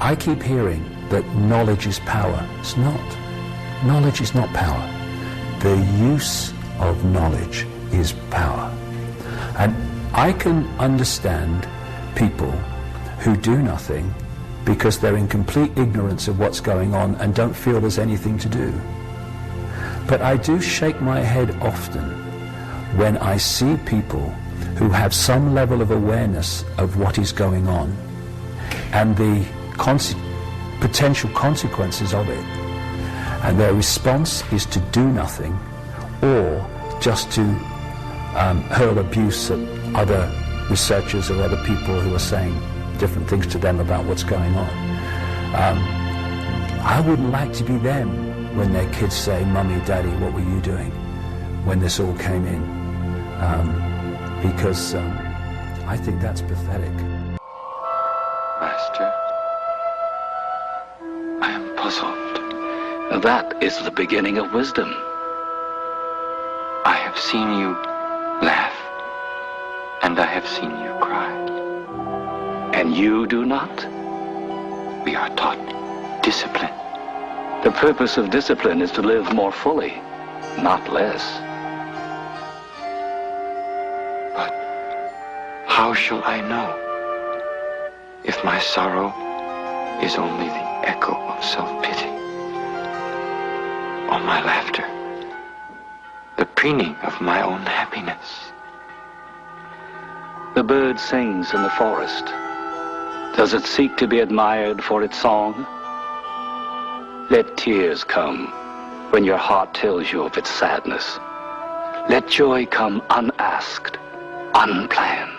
I keep hearing that knowledge is power. It's not. Knowledge is not power. The use of knowledge is power. And I can understand people who do nothing because they're in complete ignorance of what's going on and don't feel there's anything to do. But I do shake my head often when I see people who have some level of awareness of what is going on and the potential consequences of it, and their response is to do nothing or just to hurl abuse at other researchers or other people who are saying different things to them about what's going on. I wouldn't like to be them when their kids say, "Mummy, Daddy, what were you doing when this all came in?" Because I think that's pathetic. Master, I am puzzled. That is the beginning of wisdom. I have seen you laugh, and I have seen you cry. And you do not? We are taught discipline. The purpose of discipline is to live more fully, not less. But how shall I know if my sorrow is only the echo of self-pity? Or my laughter, the preening of my own happiness? The bird sings in the forest. Does it seek to be admired for its song? Let tears come when your heart tells you of its sadness. Let joy come unasked, unplanned.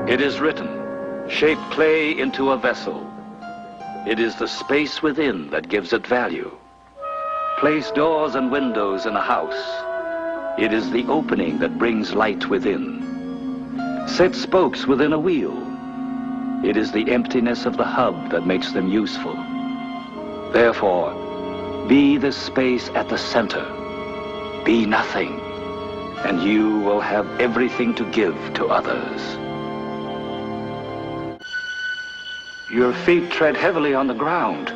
It is written, shape clay into a vessel. It is the space within that gives it value. Place doors and windows in a house. It is the opening that brings light within. Set spokes within a wheel. It is the emptiness of the hub that makes them useful. Therefore, be the space at the center. Be nothing, and you will have everything to give to others. Your feet tread heavily on the ground.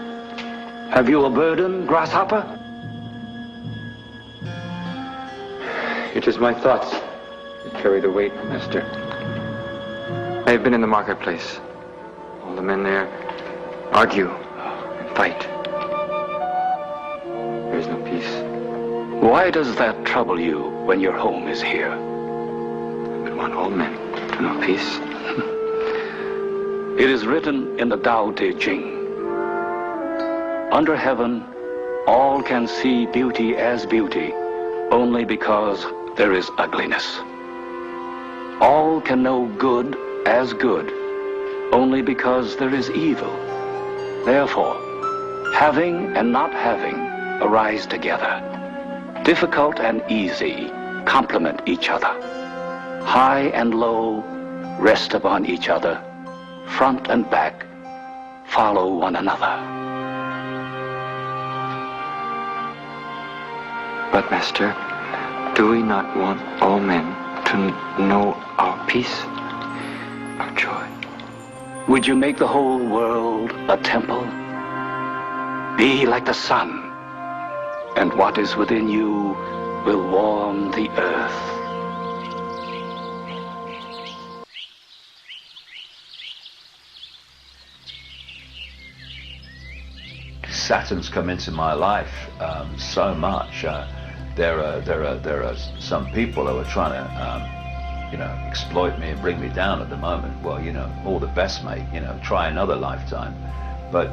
Have you a burden, grasshopper? It is my thoughts that carry the weight, Master. I have been in the marketplace. All the men there argue and fight. There is no peace. Why does that trouble you when your home is here? I would want all men to know peace. It is written in the Tao Te Ching. Under heaven, all can see beauty as beauty only because there is ugliness. All can know good as good only because there is evil. Therefore, having and not having arise together. Difficult and easy complement each other. High and low rest upon each other. Front and back follow one another. But, Master, do we not want all men to know our peace, our joy? Would you make the whole world a temple? Be like the sun, and what is within you will warm the earth. Saturn's come into my life so much. There are some people who are trying to, exploit me and bring me down at the moment. Well, all the best, mate. Try another lifetime. But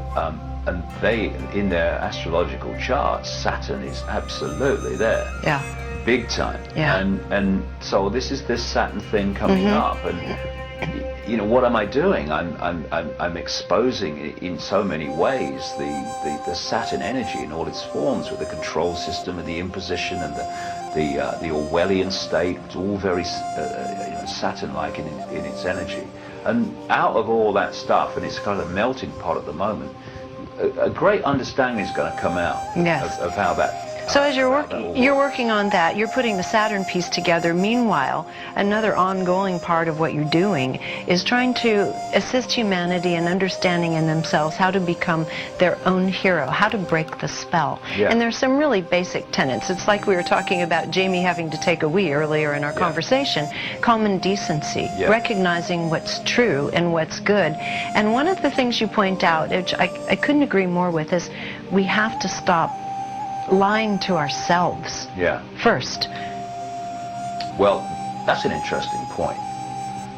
and they, in their astrological charts, Saturn is absolutely there. Yeah. Big time. Yeah. And so this is this Saturn thing coming up, and what am I doing? I'm exposing in so many ways the Saturn energy in all its forms, with the control system and the imposition and the Orwellian state. It's all very Saturn-like in its energy. And out of all that stuff, and it's kind of a melting pot at the moment, a great understanding is going to come out Yes. of how that So as you're working on that, you're putting the Saturn piece together. Meanwhile, another ongoing part of what you're doing is trying to assist humanity in understanding in themselves how to become their own hero, how to break the spell. Yeah. And there's some really basic tenets. It's like we were talking about Jamie having to take a wee earlier in our conversation. Common decency, recognizing what's true and what's good. And one of the things you point out, which I couldn't agree more with, is we have to stop lying to ourselves first. Well, that's an interesting point,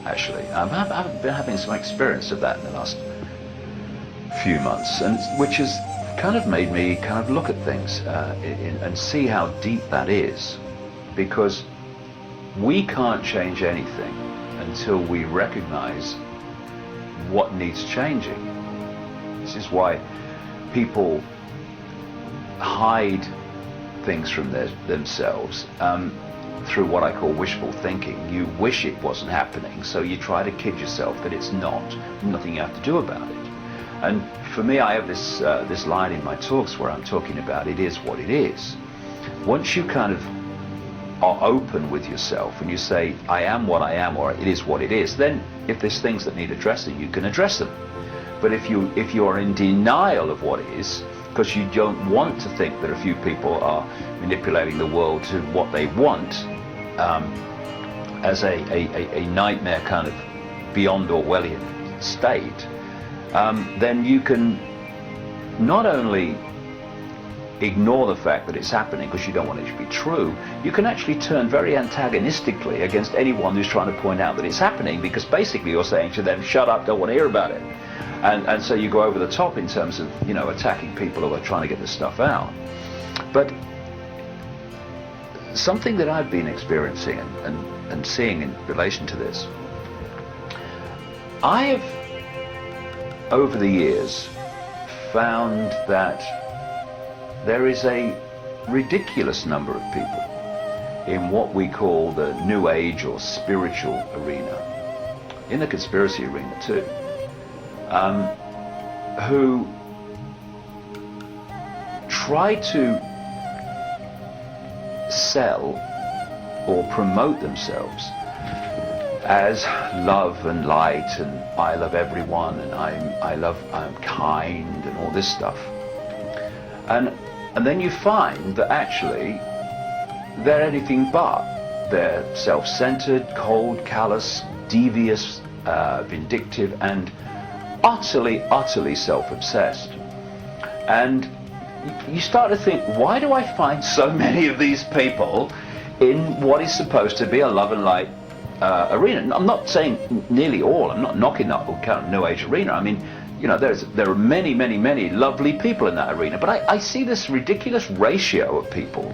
actually. I've been having some experience of that in the last few months, and which has kind of made me kind of look at things and see how deep that is, because we can't change anything until we recognize what needs changing. This is why people hide things from themselves through what I call wishful thinking. You wish it wasn't happening, so you try to kid yourself that it's not. Nothing you have to do about it. And for me, I have this line in my talks where I'm talking about it is what it is. Once you kind of are open with yourself and you say, I am what I am, or it is what it is, then if there's things that need addressing, you can address them. But if you are in denial of what is, because you don't want to think that a few people are manipulating the world to what they want, as a nightmare kind of beyond Orwellian state, then you can not only ignore the fact that it's happening because you don't want it to be true, you can actually turn very antagonistically against anyone who's trying to point out that it's happening, because basically you're saying to them, shut up, don't want to hear about it. And so you go over the top in terms of, you know, attacking people who are trying to get this stuff out. But something that I've been experiencing and seeing in relation to this, I have, over the years, found that there is a ridiculous number of people in what we call the New Age or spiritual arena, in the conspiracy arena too, who try to sell or promote themselves as love and light and I love everyone and I'm kind and all this stuff. And then you find that actually they're anything but. They're self-centered, cold, callous, devious, vindictive, and utterly self-obsessed. And you start to think, why do I find so many of these people in what is supposed to be a love and light arena? I'm not saying nearly all. I'm not knocking that kind of New Age arena. I mean, you know, there are many lovely people in that arena, but I see this ridiculous ratio of people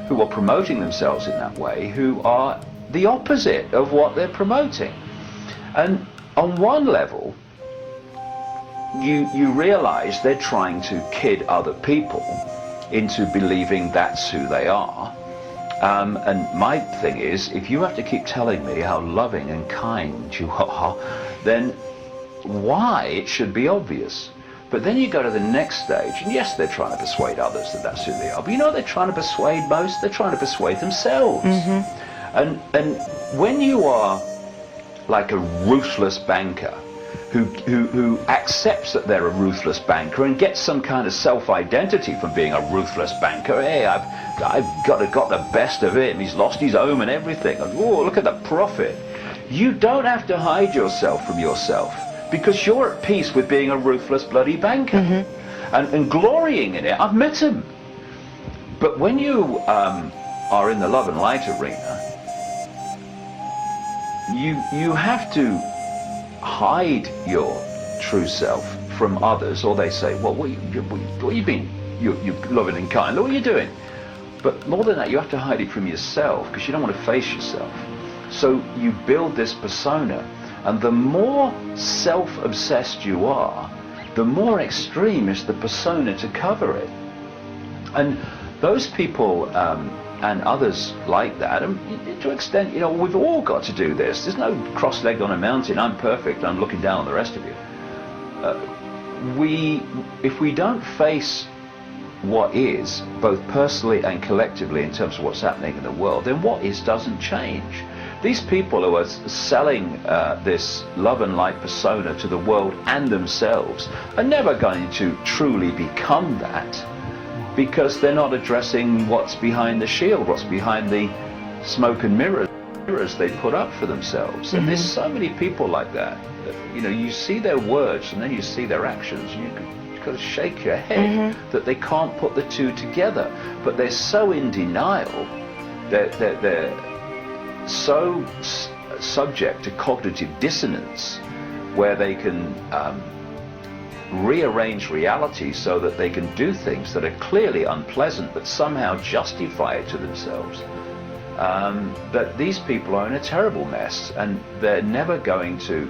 who are promoting themselves in that way who are the opposite of what they're promoting. And on one level, you realize they're trying to kid other people into believing that's who they are. And my thing is, if you have to keep telling me how loving and kind you are, then why? It should be obvious. But then you go to the next stage, and yes, they're trying to persuade others that that's who they are. But you know what they're trying to persuade most? They're trying to persuade themselves. And when you are like a ruthless banker who accepts that they're a ruthless banker and gets some kind of self-identity from being a ruthless banker, hey, I've got the best of him. He's lost his home and everything. And, oh, look at the profit. You don't have to hide yourself from yourself, because you're at peace with being a ruthless bloody banker and glorying in it. I've met him. But when you are in the love and light arena, you have to hide your true self from others, or they say, well, what you been? You're loving and kind. Look what you're doing. But more than that, you have to hide it from yourself, because you don't want to face yourself. So you build this persona. And the more self-obsessed you are, the more extreme is the persona to cover it. And those people and others like that, and to an extent, you know, we've all got to do this. There's no cross-legged on a mountain, I'm perfect, I'm looking down on the rest of you. If we don't face what is, both personally and collectively in terms of what's happening in the world, then what is doesn't change. These people who are selling this love and light persona to the world and themselves are never going to truly become that, because they're not addressing what's behind the shield, what's behind the smoke and mirrors they put up for themselves. And there's so many people like that. You know, you see their words and then you see their actions, and you kind of shake your head that they can't put the two together. But they're so in denial, they're so subject to cognitive dissonance, where they can rearrange reality so that they can do things that are clearly unpleasant but somehow justify it to themselves. That these people are in a terrible mess, and they're never going to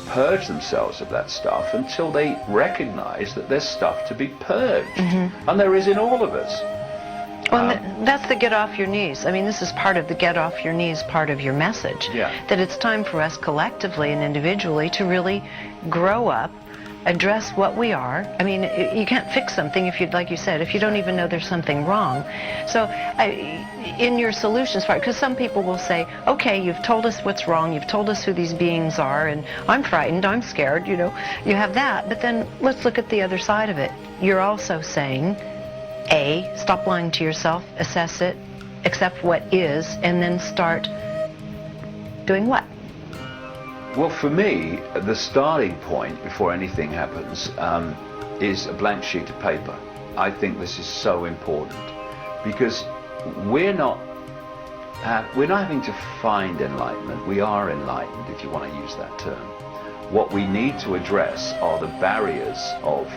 purge themselves of that stuff until they recognize that there's stuff to be purged, and there is in all of us. Well, that's the get off your knees. I mean, this is part of the get off your knees part of your message. Yeah. That it's time for us collectively and individually to really grow up, address what we are. I mean, you can't fix something if you, like you said, if you don't even know there's something wrong. So in your solutions part, because some people will say, okay, you've told us what's wrong, you've told us who these beings are, and I'm frightened, I'm scared, you know, you have that, but then let's look at the other side of it. You're also saying, A, stop lying to yourself, assess it, accept what is, and then start doing what? Well, for me, the starting point before anything happens is a blank sheet of paper. I think this is so important, because we're not having to find enlightenment. We are enlightened, if you want to use that term. What we need to address are the barriers of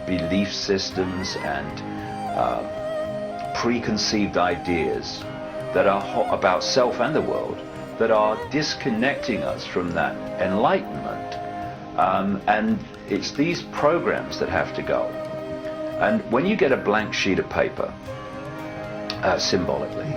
belief systems and preconceived ideas that are about self and the world, that are disconnecting us from that enlightenment. And it's these programs that have to go. And when you get a blank sheet of paper, symbolically,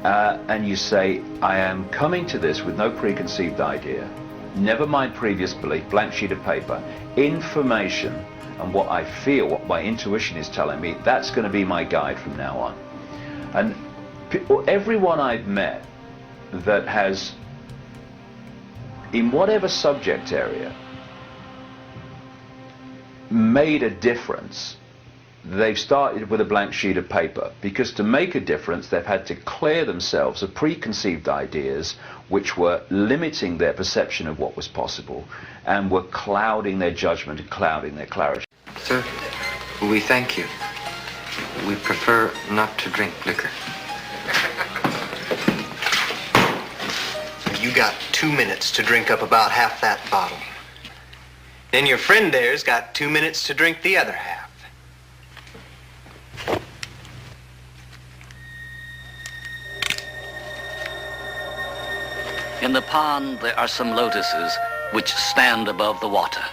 and you say, I am coming to this with no preconceived idea, never mind previous belief, blank sheet of paper, information, and what I feel, what my intuition is telling me, that's going to be my guide from now on. And everyone I've met that has, in whatever subject area, made a difference, they've started with a blank sheet of paper, because to make a difference they've had to clear themselves of preconceived ideas which were limiting their perception of what was possible and were clouding their judgment and clouding their clarity. Sir, we thank you. We prefer not to drink liquor. You got 2 minutes to drink up about half that bottle. Then your friend there's got 2 minutes to drink the other half. In the pond, there are some lotuses which stand above the water.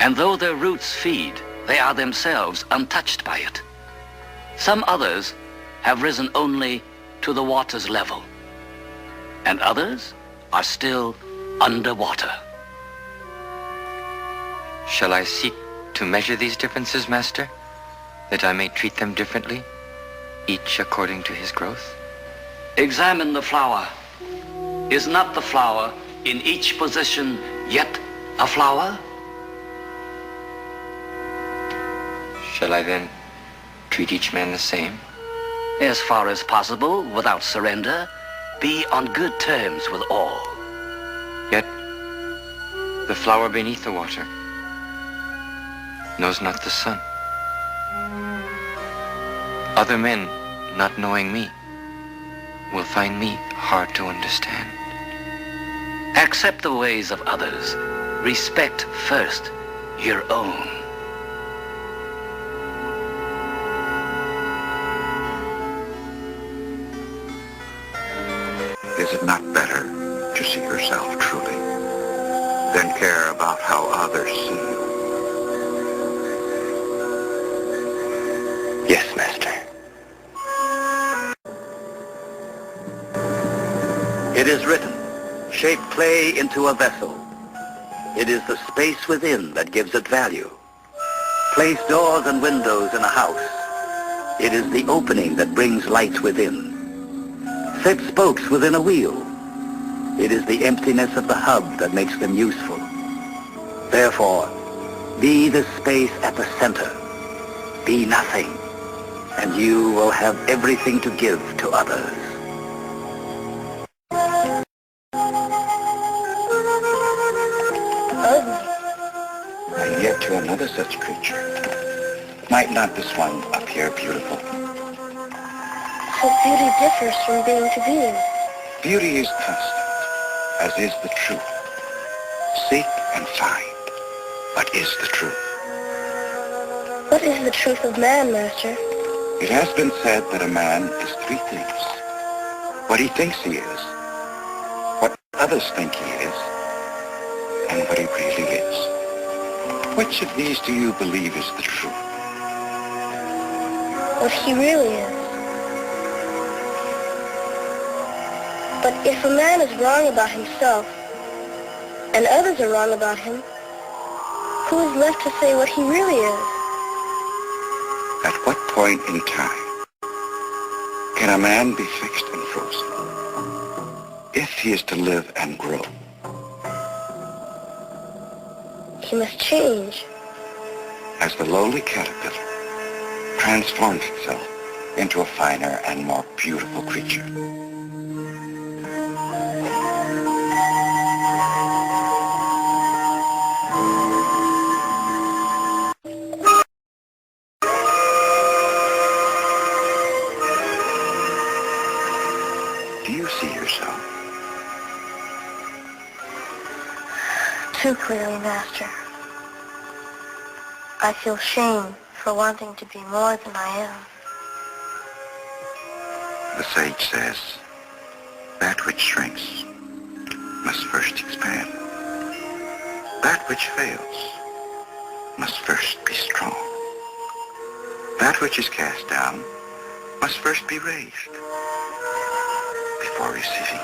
And though their roots feed, they are themselves untouched by it. Some others have risen only to the water's level, and others are still underwater. Shall I seek to measure these differences, Master, that I may treat them differently, each according to his growth? Examine the flower. Is not the flower in each position yet a flower? Shall I then treat each man the same? As far as possible, without surrender, be on good terms with all. Yet the flower beneath the water knows not the sun. Other men, not knowing me, will find me hard to understand. Accept the ways of others. Respect first your own. Is it not better to see yourself truly than care about how others see you? Yes, Master. It is written, shape clay into a vessel, It is the space within that gives it value. Place doors and windows in a house. It is the opening that brings light within. Set spokes within a wheel. It is the emptiness of the hub that makes them useful. Therefore, be the space at the center. Be nothing, and you will have everything to give to others. And yet to another such creature, might not this one appear beautiful? So beauty differs from being to being. Beauty is constant, as is the truth. Seek and find, what is the truth? What is the truth of man, Master? It has been said that a man is three things. What he thinks he is, what others think he is, and what he really is. Which of these do you believe is the truth? What he really is. But if a man is wrong about himself, and others are wrong about him, who is left to say what he really is? At what point in time can a man be fixed and frozen if he is to live and grow? He must change. As the lowly caterpillar transforms itself into a finer and more beautiful creature. Do you see yourself? Too clearly, Master. I feel shame for wanting to be more than I am. The sage says, that which shrinks must first expand. That which fails must first be strong. That which is cast down must first be raised. Before receiving,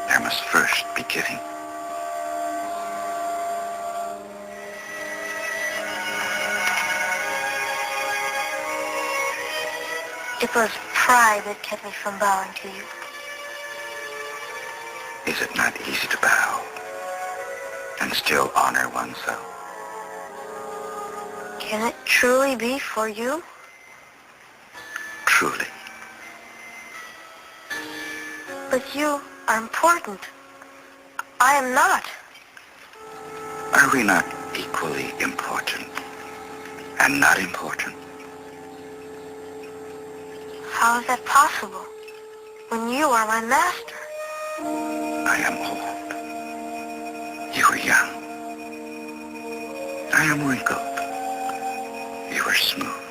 there must first be giving. It was pride that kept me from bowing to you. Is it not easy to bow and still honor oneself? Can it truly be for you? Truly. But you are important. I am not. Are we not equally important and not important? How is that possible when you are my master? I am old. You are young. I am wrinkled. You are smooth.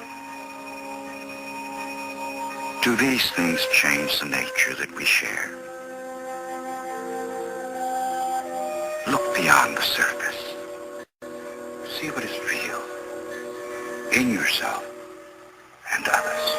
Do these things change the nature that we share? Look beyond the surface. See what is real in yourself and others.